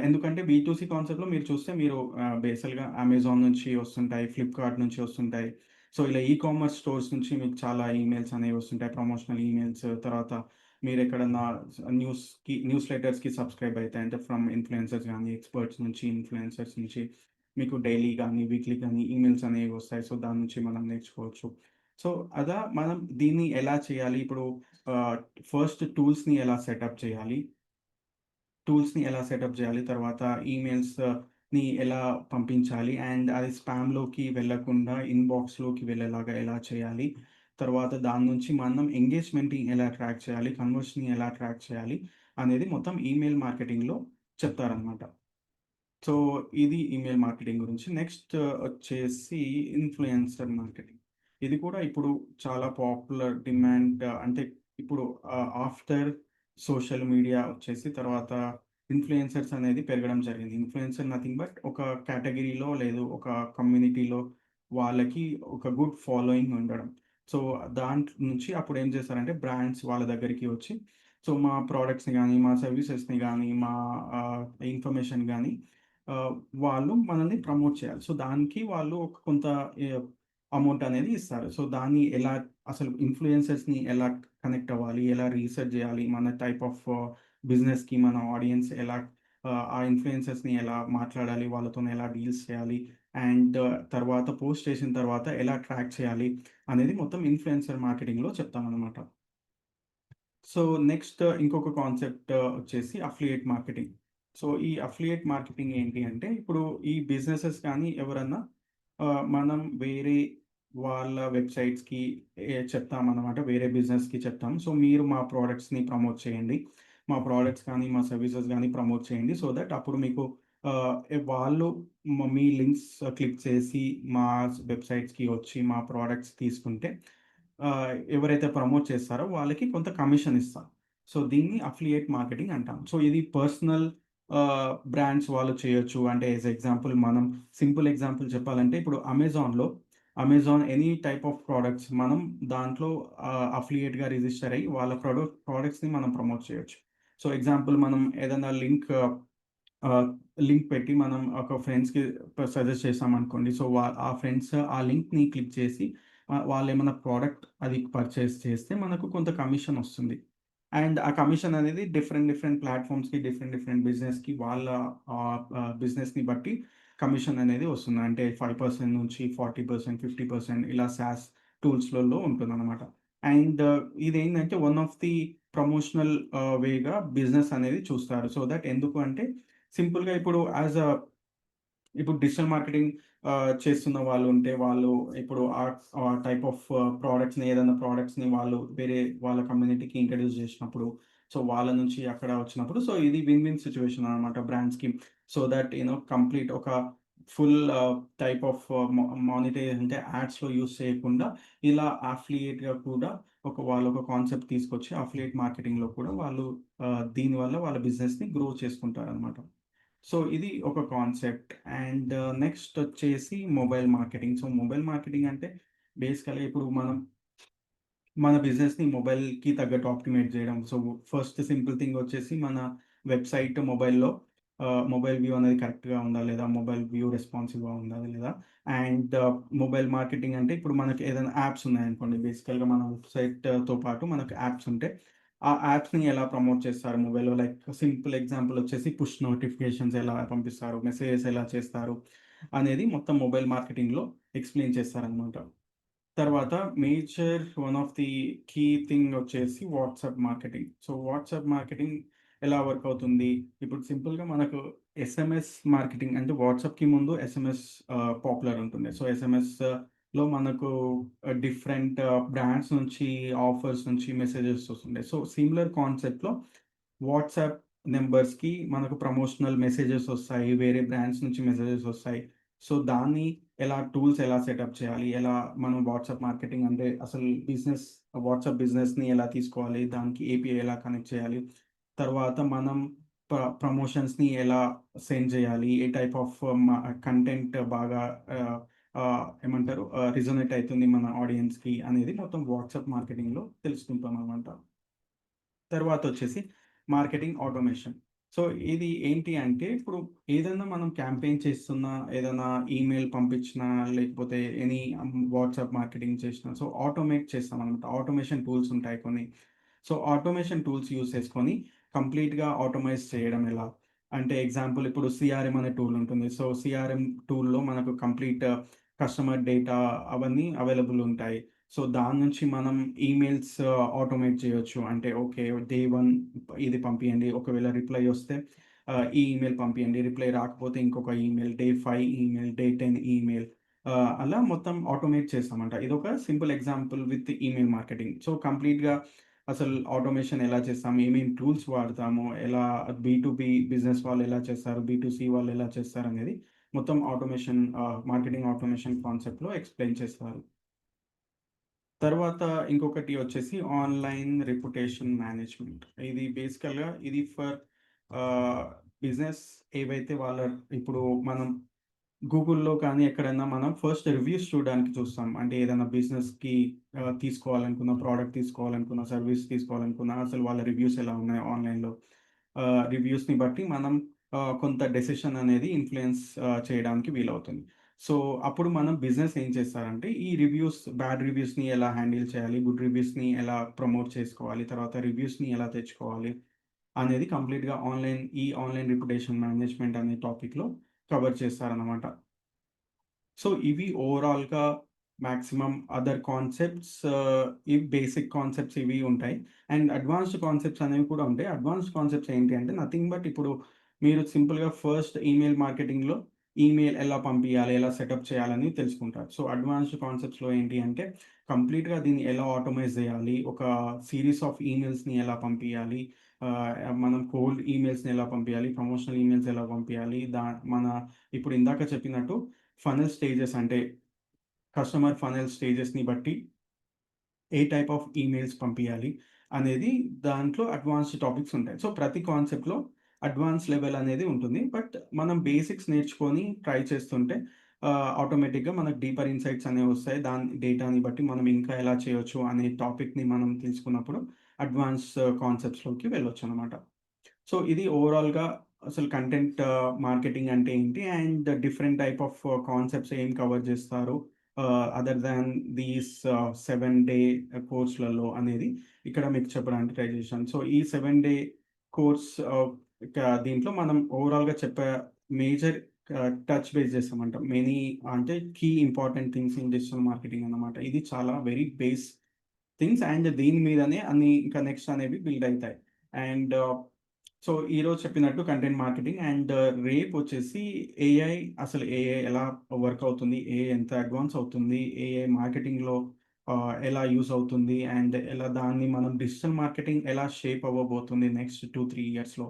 ఎందుకంటే బీ2సి కాన్సెప్ట్‌లో మీరు చూస్తే మీరు బేసికల్‌గా అమెజాన్ నుంచి వస్తుంటాయి, ఫ్లిప్‌కార్ట్ నుంచి వస్తుంటాయి. సో, ఇలా కామర్స్ స్టోర్స్ నుంచి మీకు చాలా ఈమెయిల్స్ అనేవి వస్తుంటాయి. ప్రమోషనల్ ఈమెయిల్స్ తర్వాత మీరెక్కడన్నా న్యూస్ లెటర్స్‌కి సబ్‌స్క్రైబ్ అయితే అంటే ఫ్రమ్ ఇన్‌ఫ్లుయెన్సర్స్ గాని, ఎక్స్‌పర్ట్స్ నుంచి, ఇన్‌ఫ్లుయెన్సర్స్ నుంచి మీకు డైలీ గాని, వీక్లీ గాని ఈమెయిల్స్ అనేవి వస్తాయి. సో, దాని నుంచి మనం నేర్చుకోవచ్చు. సో, అలా మనం దీన్ని ఎలా చేయాలి? ఇప్పుడు ఆహ్, ఫస్ట్ టూల్స్‌ని ఎలా సెటప్ చేయాలి? టూల్స్‌ని ఎలా సెటప్ జేయాలి, తర్వాత ఈమెయిల్స్‌ని ఎలా పంపించాలి అండ్ అది స్పామ్‌లోకి వెళ్ళకుండా ఇన్‌బాక్స్‌లోకి వెళ్ళేలాగా ఎలా చేయాలి, తర్వాత దాని నుంచి మనం ఎంగేజ్‌మెంట్‌ని ఎలా ట్రాక్ చేయాలి, కన్వర్షన్‌ని ఎలా ట్రాక్ చేయాలి అనేది మొత్తం ఈమెయిల్ మార్కెటింగ్‌లో చెప్తారనమాట. సో, ఇది ఈమెయిల్ మార్కెటింగ్ గురించి. నెక్స్ట్ వచ్చేసి ఇన్‌ఫ్లుయెన్సర్ మార్కెటింగ్. ఇది కూడా ఇప్పుడు చాలా పాపులర్ డిమాండ్ అంటే ఇప్పుడు ఆఫ్టర్ సోషల్ మీడియా వచ్చేసి తర్వాత ఇన్‌ఫ్లుయెన్సర్స్ అనేది పెరగడం జరిగింది. ఇన్‌ఫ్లుయెన్సర్ నథింగ్ బట్ ఒక కేటగిరీలో లేదు ఒక కమ్యూనిటీలో వాళ్ళకి ఒక గుడ్ ఫాలోయింగ్ ఉండడం. సో, దాంట్లో నుంచి అప్పుడు ఏం చేశారంటే బ్రాండ్స్ వాళ్ళ దగ్గరికి వచ్చి సో, మా ప్రొడక్ట్స్‌ని గాని, మా సర్వీసెస్‌ని గాని, మా ఇన్ఫర్మేషన్ గాని ఆహ్, వాళ్ళు మనల్ని ప్రమోట్ చేయాలి. సో, దానికి వాళ్ళు ఒక కొంత ఎ అమౌంట్ అనేది ఇస్తారు. సో, దాన్ని ఎలా అసలు ఇన్‌ఫ్లుయెన్సర్స్‌ని ఎలా కనెక్ట్ అవ్వాలి? ఎలా రీసెర్చ్ జేయాలి? మన టైప్ ఆఫ్ బిజినెస్‌కి మన ఆడియన్స్ ఎలా ఆ ఇన్‌ఫ్లుయెన్సర్స్‌ని ఎలా మాట్లాడాలి? వాళ్ళతోని ఎలా డీల్స్ చేయాలి? అండ్ తర్వాత పోస్ట్ చేసిన తర్వాత ఎలా ట్రాక్ చేయాలి? అనేది మొత్తం ఇన్‌ఫ్లుయెన్సర్ మార్కెటింగ్‌లో చెప్తామనమాట. సో, నెక్స్ట్ ఇంకొక కాన్సెప్ట్ వచ్చేసి అఫిలియేట్ మార్కెటింగ్. సో, ఈ అఫిలియేట్ మార్కెటింగ్ ఏంటి అంటే, ఇప్పుడు ఈ బిజినెసెస్ కానీ ఎవరన్నా మనం వేరే వాళ్ళ వెబ్‌సైట్స్‌కి చెప్తామనమాట. వేరే బిజినెస్‌కి చెప్తాం. సో, మీరు మా ప్రొడక్ట్స్‌ని ప్రమోట్ చేయండి. మా ప్రొడక్ట్స్ కానీ, మా సర్వీసెస్ గానీ ప్రమోట్ చేయండి. సో దట్ అప్పుడు మీకు వాళ్ళు మీ లింక్స్ క్లిక్ చేసి మా వెబ్‌సైట్స్‌కి వచ్చి మా ప్రొడక్ట్స్ తీసుకుంటే ఎవరైతే ప్రమోట్ చేస్తారో వాళ్ళకి కొంత కమిషన్ ఇస్తాం. సో, దీన్ని అఫిలియేట్ మార్కెటింగ్ అంటాం. సో, ఇది పర్సనల్ బ్రాండ్స్ వాళ్ళు చేయొచ్చు. అంటే ఎగ్జాంపుల్ మనం సింపుల్ ఎగ్జాంపుల్ చెప్పాలంటే ఇప్పుడు Amazon any type of products మనం దాంట్లో అఫిలియేట్‌గా రిజిస్టర్ అయ్యి వాళ్ళ ప్రొడక్ట్స్‌ని మనం ప్రమోట్ చేయొచ్చు. సో, ఎగ్జాంపుల్ మనం ఏదైనా ఆహ్, లింక్ పెట్టి మనం ఒక ఫ్రెండ్స్‌కి సజెస్ట్ చేశామనుకోండి. సో, ఆ ఫ్రెండ్స్ ఆ లింక్‌ని క్లిక్ చేసి వాళ్ళేమన్నా ప్రోడక్ట్ అది పర్చేస్ చేస్తే మనకు కొంత కమిషన్ ఒస్తుంది. అండ్ ఆ కమిషన్ అనేది డిఫరెంట్ డిఫరెంట్ ప్లాట్‌ఫార్మ్స్‌కి, డిఫరెంట్ డిఫరెంట్ బిజినెస్‌కి వాళ్ళ బిజినెస్‌ని బట్టి కమిషన్ అనేది వస్తుంది. అంటే 5% నుంచి 40%, 50% ఇలా సాస్ టూల్స్‌లలో ఉంటుందనమాట. అండ్ ఇదేంటంటే one of the promotional Vega business అనేది చూస్తారు. సో దట్ ఎందుకు అంటే సింపుల్‌గా ఇప్పుడు డిజిటల్ మార్కెటింగ్ చేస్తున్న వాళ్ళుంటే, వాళ్ళు ఇప్పుడు ఆ టైప్ ఆఫ్ ఏదైనా ప్రొడక్ట్స్‌ని వాళ్ళు వేరే వాళ్ళ కమ్యూనిటీకి ఇంట్రొడ్యూస్ చేసినప్పుడు, సో, వాళ్ళ నుంచి అక్కడ వచ్చినప్పుడు, సో, ఇది విన్ విన్ సిట్యుయేషన్ అనమాట బ్రాండ్స్‌కి. సో దట్ కంప్లీట్ ఒక ఫుల్ టైప్ ఆఫ్ మానిటైజ్ అంటే యాడ్స్‌లో యూజ్ చేయకుండా, ఇలా అఫిలియేట్‌గా కూడా వాళ్ళొక కాన్సెప్ట్ తీసుకొచ్చి అఫిలియేట్ మార్కెటింగ్‌లో కూడా వాళ్ళు దీనివల్ల వాళ్ళ బిజినెస్‌ని గ్రో చేసుకుంటారనమాట. సో, ఇది ఒక కాన్సెప్ట్. అండ్ నెక్స్ట్ వచ్చేసి mobile marketing. So, mobile marketing అంటే బేసికల్‌గా ఇప్పుడు మన బిజినెస్‌ని మొబైల్‌కి తగ్గట్టు ఆప్టిమైజ్ జేయడం. సో, ఫస్ట్ సింపుల్ థింగ్ వచ్చేసి మన వెబ్‌సైట్ మొబైల్ వ్యూ అనేది కరెక్ట్‌గా ఉందా? లేదా? మొబైల్ వ్యూ రెస్పాన్సివ్‌గా ఉందా? లేదా? అండ్ మొబైల్ మార్కెటింగ్ అంటే ఇప్పుడు మనకి ఏదైనా యాప్స్ ఉన్నాయనుకోండి. బేసికల్‌గా మన వెబ్‌సైట్‌తో పాటు మనకు యాప్స్ ఉంటే, ఆ యాప్స్‌ని ఎలా ప్రమోట్ చేస్తారు మొబైల్‌లో? లైక్ సింపుల్ ఎగ్జాంపుల్ వచ్చేసి పుష్ నోటిఫికేషన్స్ ఎలా పంపిస్తారు? మెసేజెస్ ఎలా చేస్తారు? అనేది మొత్తం మొబైల్ మార్కెటింగ్‌లో ఎక్స్‌ప్లెయిన్ చేస్తారనమాట. తర్వాత one of the key thing వచ్చేసి WhatsApp marketing. So, WhatsApp marketing ఎలా వర్క్ అవుతుంది? ఇప్పుడు సింపుల్‌గా మనకు ఎస్ఎంఎస్ మార్కెటింగ్ అంటే వాట్సాప్‌కి ముందు ఎస్ఎంఎస్ పాపులర్ ఉంటుండే. సో, ఎస్ఎంఎస్‌లో మనకు డిఫరెంట్ బ్రాండ్స్ నుంచి, ఆఫర్స్ నుంచి మెసేజెస్ వస్తుండే. సో, సిమిలర్ కాన్సెప్ట్‌లో వాట్సాప్ నంబర్స్‌కి మనకు ప్రమోషనల్ మెసేజెస్ ఒస్తాయి. వేరే బ్రాండ్స్ నుంచి మెసేజెస్ ఒస్తాయి. సో, దాన్ని టూల్స్ ఎలా సెటప్ చేయాలి? మనం వాట్సాప్ మార్కెటింగ్ అంటే అసలు వాట్సాప్ బిజినెస్‌ని ఎలా తీసుకోవాలి? దానికి ఏపీఐ ఎలా కనెక్ట్ చేయాలి? తర్వాత మనం ప్రమోషన్స్‌ని ఎలా సెండ్ చేయాలి? ఏ టైప్ ఆఫ్ కంటెంట్ బాగా ఏమంటారు? రిజొనేట్ అయితుంది మన ఆడియన్స్‌కి అనేది మొత్తం వాట్సాప్ మార్కెటింగ్‌లో తెలుసుకుంటామనమాట. తర్వాతొచ్చేసి మార్కెటింగ్ ఆటోమేషన్. సో, ఇది ఏంటి అంటే, ఇప్పుడు ఏదన్నా మనం క్యాంపెయిన్ చేస్తున్నా, ఏదన్నా ఈమెయిల్ పంపించినా, లేకపోతే వాట్సాప్ మార్కెటింగ్ చేసినా, సో, ఆటోమేట్ చేస్తామనమాట. ఆటోమేషన్ టూల్స్ ఉంటాయి కొన్ని. సో, ఆటోమేషన్ టూల్స్ యూజ్ చేసుకొని కంప్లీట్‌గా ఆటోమైజ్ చేయడం ఎలా? అంటే ఎగ్జాంపుల్ ఇప్పుడు సీఆర్ఎం అనే టూల్ ఉంటుంది. సో, సీఆర్ఎం టూల్‌లో మనకు కంప్లీట్ కస్టమర్ డేటా అవన్నీ అవైలబుల్ ఉంటాయి. సో, దాని నుంచి మనం ఈమెయిల్స్ ఆటోమేట్ చేయొచ్చు. అంటే ఓకే. డే 1 ఇది పంపియండి. ఒకవేళ రిప్లై వస్తే ఈ ఈమెయిల్ పంపియండి. రిప్లై రాకపోతే ఇంకొక email, day 5 email, day 10 email అలా మొత్తం ఆటోమేట్ చేస్తామంట. ఇదొక simple example with email marketing. So, కంప్లీట్‌గా అసలు ఆటోమేషన్ ఎలా చేస్తాము? ఏమేం టూల్స్ వాడతాము? ఎలా బీ2బీ బిజినెస్ వాళ్ళు ఎలా చేస్తారు? బీ2సి వాళ్ళు ఎలా చేస్తారనేది మొత్తం ఆటోమేషన్ మార్కెటింగ్ ఆటోమేషన్ కాన్సెప్ట్‌లో ఎక్స్‌ప్లెయిన్ చేస్తారు. తర్వాత ఇంకొకటి వచ్చేసి ఆన్‌లైన్ రెప్యుటేషన్ మేనేజ్‌మెంట్. ఇది బేసికల్‌గా ఇది ఫర్ ఆహ్, బిజినెస్ ఏవైతే వాళ్ళ ఇప్పుడు మనం గూగుల్‌లో కానీ ఎక్కడైనా మనం ఫస్ట్ రివ్యూస్ చూడడానికి చూస్తాం. అంటే ఏదైనా బిజినెస్‌కి తీసుకోవాలనుకున్న, ప్రోడక్ట్ తీసుకోవాలనుకున్న, సర్వీస్ తీసుకోవాలనుకున్న అసలు వాళ్ళ రివ్యూస్ ఎలా ఉన్నాయి ఆన్‌లైన్‌లో. రివ్యూస్‌ని బట్టి మనం కొంత డెసిషన్ అనేది ఇన్‌ఫ్లుయెన్స్ చేయడానికి వీలవుతుంది. సో, అప్పుడు మనం బిజినెస్ ఏం చేస్తారంటే ఈ రివ్యూస్ బ్యాడ్ రివ్యూస్‌ని ఎలా హ్యాండిల్ చేయాలి? గుడ్ రివ్యూస్‌ని ఎలా ప్రమోట్ చేసుకోవాలి? తర్వాత రివ్యూస్‌ని ఎలా తెచ్చుకోవాలి? అనేది కంప్లీట్‌గా ఆన్‌లైన్ రెప్యుటేషన్ మేనేజ్‌మెంట్ అనే టాపిక్‌లో కవర్ చేస్తారనమాట. సో, ఇవి ఓవరాల్‌గా మాక్సిమం అదర్ కాన్సెప్ట్స్ ఈ బేసిక్ కాన్సెప్ట్స్ ఇవి ఉంటాయి. అండ్ అడ్వాన్స్డ్ కాన్సెప్ట్స్ అనేవి కూడా ఉంటాయి. అడ్వాన్స్డ్ కాన్సెప్ట్స్ ఏంటి అంటే నథింగ్ బట్ ఇప్పుడు మీరు సింపుల్‌గా ఫస్ట్ ఈమెయిల్ మార్కెటింగ్‌లో ఈమెయిల్ ఎలా పంపియాలి? ఎలా సెటప్ చేయాలని తెలుసుకుంటారు. సో, అడ్వాన్స్డ్ కాన్సెప్ట్స్‌లో ఏంటి అంటే కంప్లీట్‌గా దీన్ని ఎలా ఆటోమైజ్ చేయాలి? ఒక సీరీస్ ఆఫ్ ఈమెయిల్స్‌ని ఎలా పంపియాలి? మనం కోల్డ్ ఈమెయిల్స్‌ని ఎలా పంపియాలి? ప్రమోషనల్ ఈమెయిల్స్ ఎలా పంపియాలి? మన ఇప్పుడు ఇందాక చెప్పినట్టు ఫనెల్ స్టేజెస్ అంటే కస్టమర్ ఫనెల్ స్టేజెస్‌ని బట్టి ఏ టైప్ ఆఫ్ ఈమెయిల్స్ పంపియాలి అనేది దాంట్లో అడ్వాన్స్డ్ టాపిక్స్ ఉంటాయి. సో, ప్రతి కాన్సెప్ట్‌లో అడ్వాన్స్ లెవెల్ అనేది ఉంటుంది. బట్ మనం బేసిక్స్ నేర్చుకొని ట్రై చేస్తుంటే ఆటోమేటిక్‌గా మనకు డీపర్ ఇన్‌సైట్స్ అనేవి వస్తాయి. దాని డేటాని బట్టి మనం ఇంకా ఎలా చేయొచ్చు అనే టాపిక్‌ని మనం తెలుసుకున్నప్పుడు అడ్వాన్స్ కాన్సెప్ట్స్‌లోకి వెళ్ళొచ్చనమాట. సో, ఇది ఓవరాల్‌గా అసలు కంటెంట్ మార్కెటింగ్ అంటే ఏంటి? And different type of concepts ఏం కవర్ జేస్తారు? అదర్ దాన్ దీస్ 7 డే కోర్స్‌లలో అనేది ఇక్కడ మీకు చెప్పడానికి ట్రై చేశాను. సో, ఈ 7 డే కోర్స్ ఇక దీంట్లో మనం ఓవరాల్‌గా చెప్పే మేజర్ టచ్ బేస్ చేస్తామంట. అంటే key important things in digital marketing అన్నమాట. ఇది చాలా వెరీ బేస్ థింగ్స్ అండ్ దీని మీదనే అన్ని ఇంకా నెక్స్ట్ అనేవి బిల్డ్ అయితాయి. అండ్ సో, ఈరోజు చెప్పినట్టు కంటెంట్ మార్కెటింగ్ అండ్ రేపొచ్చేసి ఏఐ అసలు ఏఐ ఎలా వర్క్ అవుతుంది? ఏఐ ఎంత అడ్వాన్స్ అవుతుంది? ఏఐ మార్కెటింగ్‌లో ఎలా యూజ్ అవుతుంది? అండ్ ఎలా దాన్ని మనం డిజిటల్ మార్కెటింగ్ ఎలా షేప్ అవ్వబోతుంది నెక్స్ట్ 2, 3 ఇయర్స్‌లో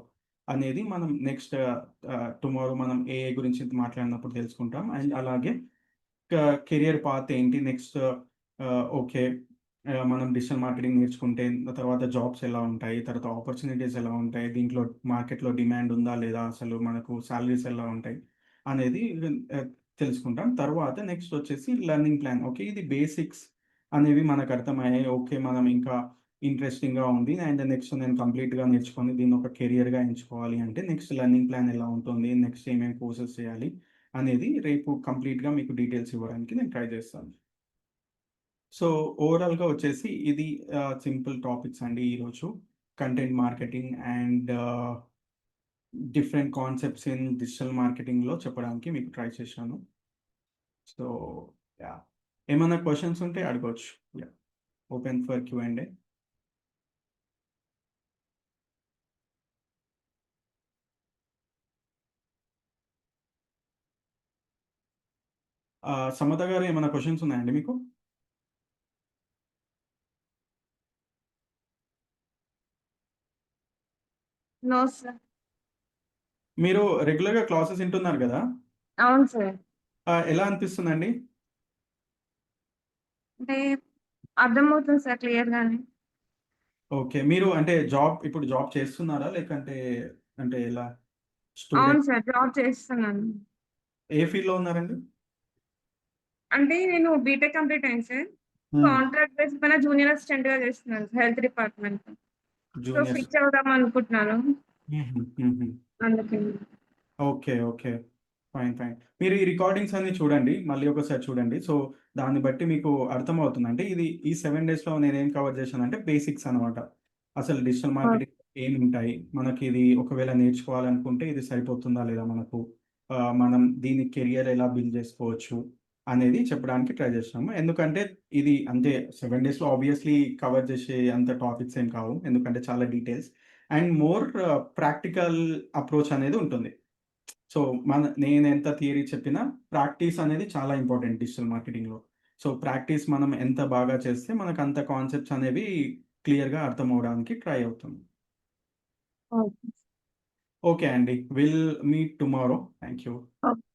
అనేది మనం నెక్స్ట్ టుమారో మనం ఏఐ గురించి మాట్లాడినప్పుడు తెలుసుకుంటాం. అండ్ అలాగే క కెరియర్ పాత్ ఏంటి? Next okay. మనం డిజిటల్ మార్కెటింగ్ నేర్చుకుంటే తర్వాత జాబ్స్ ఎలా ఉంటాయి? తర్వాత ఆపర్చునిటీస్ ఎలా ఉంటాయి? దీంట్లో మార్కెట్‌లో డిమాండ్ ఉందా? లేదా? అసలు మనకు సాలరీస్ ఎలా ఉంటాయి? అనేది ఆహ్, తెలుసుకుంటాం. తర్వాత నెక్స్ట్ వచ్చేసి లెర్నింగ్ ప్లాన్. ఓకే. ఇది బేసిక్స్ అనేవి మనకు అర్థమయ్యాయి. ఓకే. మనం ఇంకా ఇంట్రెస్టింగ్‌గా ఉంది. అండ్ నెక్స్ట్ నేను కంప్లీట్‌గా నేర్చుకొని దీన్ని ఒక కెరియర్‌గా ఎంచుకోవాలి అంటే నెక్స్ట్ లెర్నింగ్ ప్లాన్ ఎలా ఉంటుంది? నెక్స్ట్ ఏమేమి కోర్సెస్ చేయాలి? అనేది రేపు కంప్లీట్‌గా మీకు డీటెయిల్స్ ఇవ్వడానికి నేను ట్రై చేస్తాను. సో, ఓవరాల్‌గా వచ్చేసి ఇది సింపుల్ టాపిక్స్ అండి ఈరోజు. Content marketing and different concepts in digital మార్కెటింగ్‌లో చెప్పడానికి మీకు ట్రై చేశాను. So, yeah! ఏమన్నా క్వెషన్స్ ఉంటే అడగొచ్చు. Yeah! Open for Q and A. Samata garu ఏమన్నా క్వెషన్స్ ఉన్నాయండి మీకు? No sir. మీరు రెగ్యులర్‌గా క్లాసెస్ వింటున్నారు గదా! అవును సార్. ఎలా అనిపిస్తుందండి? అంటే అర్థమవుతుంది సార్ క్లియర్‌గానే. ఓకే. మీరు అంటే ఇప్పుడు జాబ్ చేస్తున్నారా? లేకంటే అంటే ఎలా? అవును స్టూడెంట్ సార్. జాబ్ చేస్తున్నాను. ఏ ఫీల్డ్‌లో ఉన్నారండి? అంటే నేను బీటెక్ కంప్లీట్ అయింది సార్. హ్మ్. కాంట్రాక్ట్ బేస్ పైన జూనియర్ అసిస్టెంట్‌గా చేస్తున్నాను హెల్త్ డిపార్ట్‌మెంట్‌లో. So, juniors. స్విచ్ అవుదాం అనుకుంటున్నాను. హుహు. అందుకని. ఓకే. ఓకే. ఫైన్. ఫైన్. మీరు ఈ రికార్డింగ్స్ అన్నీ చూడండి. మళ్ళీ ఒకసారి చూడండి. సో, దాన్ని బట్టి మీకు అర్థమవుతుంది. అంటే ఈ 7 డేస్‌లో నేనేం కవర్ చేశానంటే బేసిక్స్ అనమాట. అసలు డిజిటల్ ఆ! మార్కెటింగ్ ఏముంటాయి? మనకిది ఒకవేళ నేర్చుకోవాలనుకుంటే ఇది సరిపోతుందా లేదా మనకు? మనం దీన్ని కెరియర్ ఎలా బిల్డ్ చేసుకోవచ్చు? అనేది చెప్పడానికి ట్రై చేశాము. ఎందుకంటే ఇది అంటే 7 డేస్‌లో ఆబ్వియస్‌లీ కవర్ చేసే అంత టాపిక్స్ ఏం కావు. ఎందుకంటే చాలా details and more practical approach అనేది ఉంటుంది. సో, నేనెంత థియరీ చెప్పినా ప్రాక్టీస్ అనేది చాలా ఇంపార్టెంట్ డిజిటల్ మార్కెటింగ్‌లో. సో, ప్రాక్టీస్ మనం ఎంత బాగా చేస్తే మనకంత కాన్సెప్ట్స్ అనేవి క్లియర్‌గా అర్థమవ్వడానికి ట్రై అవుతుంది. ఓకే. ఓకే అండి. Will meet tomorrow. Thank you. Okay.